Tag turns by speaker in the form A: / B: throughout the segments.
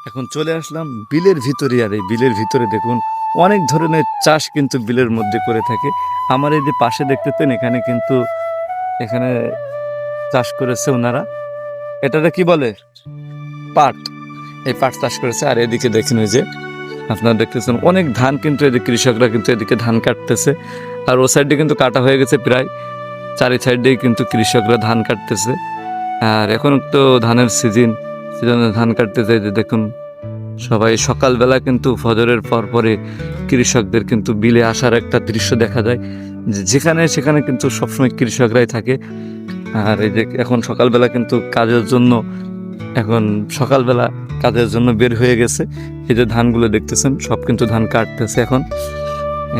A: এখন চলে আসলাম বিলের ভিতরে, আর এই বিলের ভিতরে দেখুন অনেক ধরনের চাষ কিন্তু বিলের মধ্যে করে থাকে। আমার এই যে পাশে দেখতেছেন এখানে চাষ করেছে ওনারা, এটাকে কি বলে, পাট। এই পাট চাষ করেছে। আর এদিকে দেখেন ওই যে আপনারা দেখতেছেন অনেক ধান, কিন্তু এদিকে কৃষকরা কিন্তু এদিকে ধান কাটতেছে। আর ও সাইডে কিন্তু কাটা হয়ে গেছে, প্রায় চারি সাইডেই কিন্তু কৃষকরা ধান কাটতেছে। আর এখন তো ধানের সিজনে ধান কাটতেছে। এই যে দেখুন সবাই সকালবেলা কিন্তু ফজরের পর পরে কৃষকদের কিন্তু বিলে আসার একটা দৃশ্য দেখা যায়, যেখানে সেখানে কিন্তু সবসময় কৃষকরাই থাকে। আর এই যে এখন সকালবেলা কিন্তু কাজের জন্য বের হয়ে গেছে। এই যে ধানগুলো দেখতেছেন সব কিন্তু ধান কাটতেছে এখন।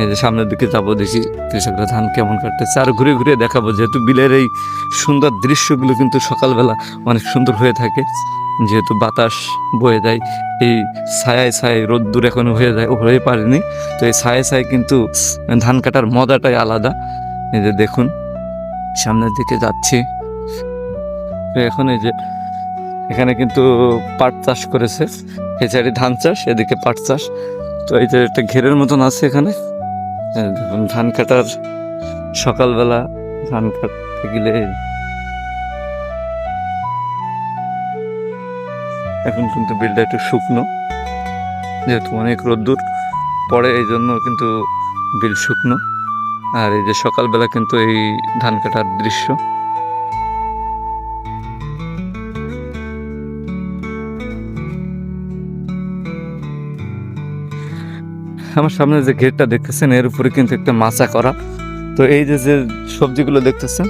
A: এই যে সামনের দিকে যাবো, দেখি কৃষকরা ধান কেমন কাটতেছে, আর ঘুরে ঘুরে দেখাবো, যেহেতু বিলের এই সুন্দর দৃশ্যগুলো কিন্তু সকালবেলা অনেক সুন্দর হয়ে থাকে, যেহেতু বাতাস বয়ে যায় এই ছায়ায় ছায়ায়, রোদ্দুর এখন হয়ে পারেনি, তো এই ছায়ায় ছায়ায় কিন্তু ধান কাটার মজাটাই আলাদা। এই যে দেখুন সামনের দিকে যাচ্ছি, তো এখন এই যে এখানে কিন্তু পাট চাষ করেছে, এই সাইডে ধান চাষ, এদিকে পাট চাষ। তো এই যে একটা ঘেরের মতন আছে এখানে। দেখুন ধান কাটার সকালবেলা ধান কাটতে গেলে এখন কিন্তু বিলটা একটু শুকনো, যেহেতু অনেক রোদ্দুর পড়ে, এই জন্য কিন্তু বিল শুকনো। আর এই যে সকালবেলা কিন্তু এই ধান কাটার দৃশ্য। আমার সামনে যে গেটটা দেখতেছেন এর উপরে কিন্তু একটা মাচা করা। তো এই যে যে সবজিগুলো দেখতেছেন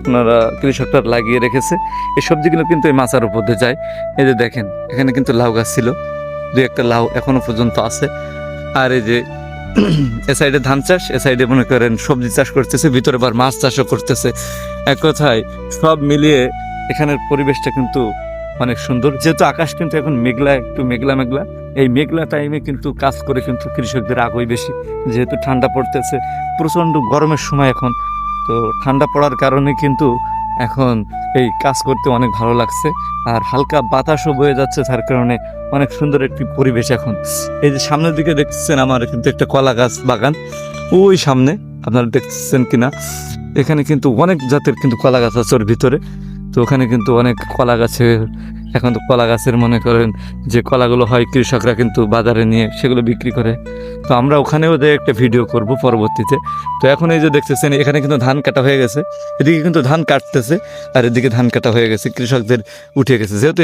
A: আপনারা কৃষকরা লাগিয়ে রেখেছে, এই সবজিগুলো কিন্তু এই মাচার উপর দিয়ে যায়। এই যে দেখেন এখানে কিন্তু লাউ গাছ ছিল, দুই একটা লাউ এখনো পর্যন্ত আছে। আর এই যে এ সাইডে ধান চাষ, এ সাইডে মনে করেন সবজি চাষ করতেছে, ভিতরে আবার মাছ চাষও করতেছে। এক কথায় সব মিলিয়ে এখানের পরিবেশটা কিন্তু অনেক সুন্দর। যেহেতু আকাশ কিন্তু এখন একটু মেঘলা মেঘলা, এই মেঘলা টাইমে কিন্তু কাজ করে কিন্তু কৃষকদের আগ্রহ বেশি, যেহেতু ঠান্ডা পড়তেছে, প্রচণ্ড গরমের সময় এখন। তো ঠান্ডা পড়ার কারণে কিন্তু এখন এই কাজ করতে অনেক ভালো লাগছে। আর হালকা বাতাসও বয়ে যাচ্ছে, যার কারণে অনেক সুন্দর একটি পরিবেশ এখন। এই যে সামনের দিকে দেখতেছেন আমার কিন্তু একটা কলা গাছ বাগান, ওই সামনে আপনারা দেখতেছেন কিনা, এখানে কিন্তু অনেক জাতের কিন্তু কলা গাছ আছে ওর ভিতরে। তো ওখানে কিন্তু অনেক কলা গাছের, এখন তো কলা গাছের মনে করেন যে কলাগুলো হয় কৃষকরা কিন্তু বাজারে নিয়ে সেগুলো বিক্রি করে। তো আমরা ওখানেও যে একটা ভিডিও করব পরবর্তীতে। তো এখন এই যে দেখতেছেন এখানে কিন্তু ধান কাটা হয়ে গেছে, এদিকে কিন্তু ধান কাটতেছে, আর এদিকে ধান কাটা হয়ে গেছে, কৃষকদের উঠে গেছে। যেহেতু